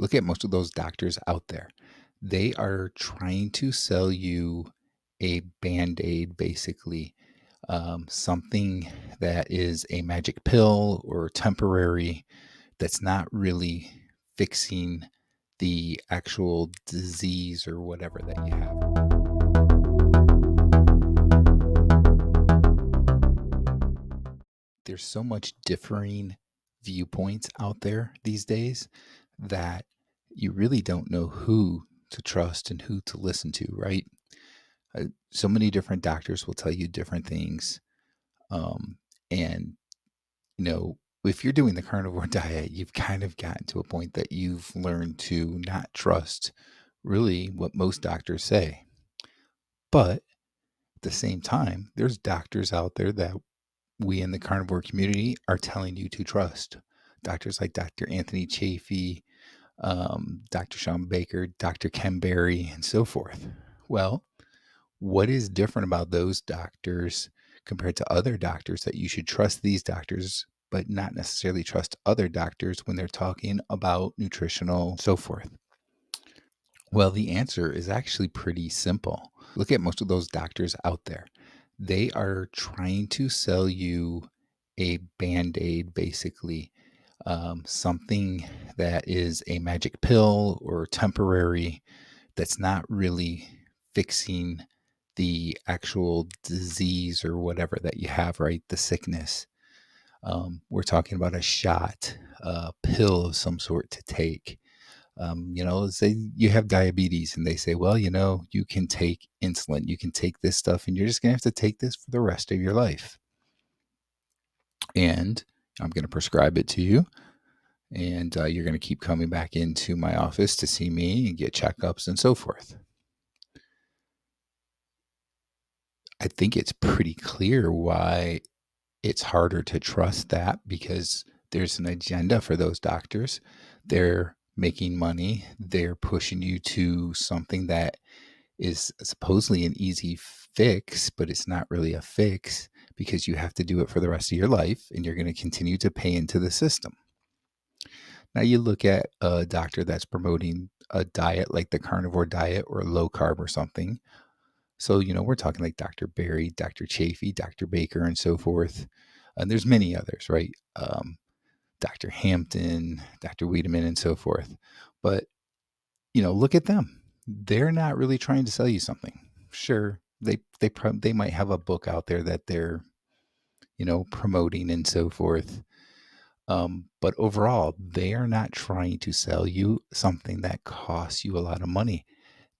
Look at most of those doctors out there. They are trying to sell you a band-aid, basically, something that is a magic pill or temporary that's not really fixing the actual disease or whatever that you have. There's so much differing viewpoints out there these days that you really don't know who to trust and who to listen to, right? So many different doctors will tell you different things. Um, and, if you're doing the carnivore diet, you've kind of gotten to a point that you've learned to not trust really what most doctors say. But at the same time, there's doctors out there that we in the carnivore community are telling you to trust. Doctors like Dr. Anthony Chafee, Dr. Sean Baker, Dr. Ken Berry, and so forth. Well, what is different about those doctors compared to other doctors that you should trust these doctors, but not necessarily trust other doctors when they're talking about nutritional, so forth? Well, the answer is actually pretty simple. Look at most of those doctors out there. They are trying to sell you a band aid, basically, something that is a magic pill or temporary that's not really fixing the actual disease or whatever that you have, right? The sickness. We're talking about a shot, a pill of some sort to take. Say you have diabetes and they say, well, you can take insulin, you can take this stuff, and you're just going to have to take this for the rest of your life. And I'm going to prescribe it to you. And you're going to keep coming back into my office to see me and get checkups and so forth. I think it's pretty clear why it's harder to trust that, because there's an agenda for those doctors. They're making money. They're pushing you to something that is supposedly an easy fix, but it's not really a fix because you have to do it for the rest of your life and you're going to continue to pay into the system. Now, you look at a doctor that's promoting a diet like the carnivore diet or low carb or something. So, we're talking like Dr. Berry, Dr. Chafee, Dr. Baker, and so forth. And there's many others, right? Dr. Hampton, Dr. Wiedemann, and so forth. But, look at them. They're not really trying to sell you something. Sure, they might have a book out there that they're, promoting and so forth. But overall, they are not trying to sell you something that costs you a lot of money.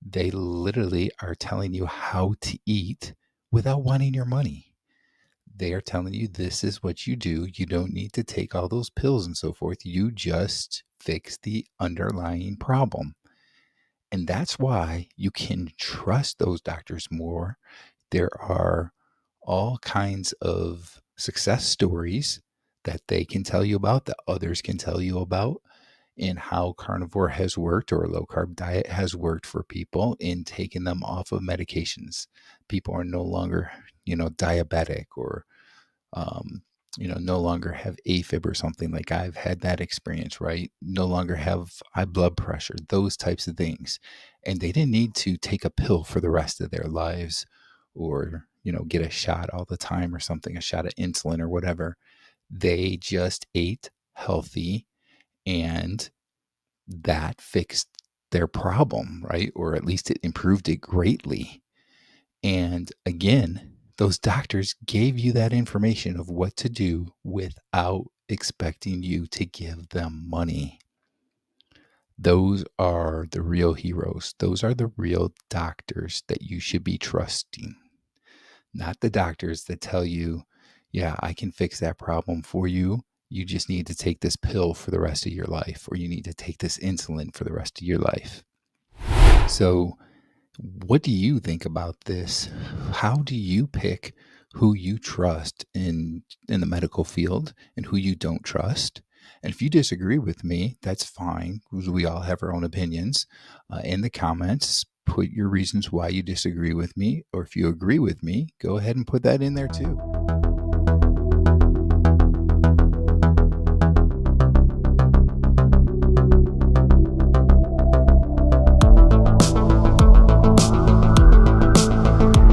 They literally are telling you how to eat without wanting your money. They are telling you this is what you do. You don't need to take all those pills and so forth. You just fix the underlying problem. And that's why you can trust those doctors more. There are all kinds of success stories that they can tell you about, that others can tell you about, and how carnivore has worked or a low carb diet has worked for people in taking them off of medications. People are no longer, diabetic or, um, no longer have AFib or something. Like I've had that experience, right? No longer have high blood pressure, those types of things. And they didn't need to take a pill for the rest of their lives or, get a shot all the time or something, a shot of insulin or whatever. They just ate healthy and that fixed their problem, right? Or at least it improved it greatly. And again, those doctors gave you that information of what to do without expecting you to give them money. Those are the real heroes. Those are the real doctors that you should be trusting, not the doctors that tell you, yeah, I can fix that problem for you. You just need to take this pill for the rest of your life, or you need to take this insulin for the rest of your life. So, what do you think about this? How do you pick who you trust in the medical field and who you don't trust? And if you disagree with me, that's fine, because we all have our own opinions. In the comments, put your reasons why you disagree with me, or if you agree with me, go ahead and put that in there too.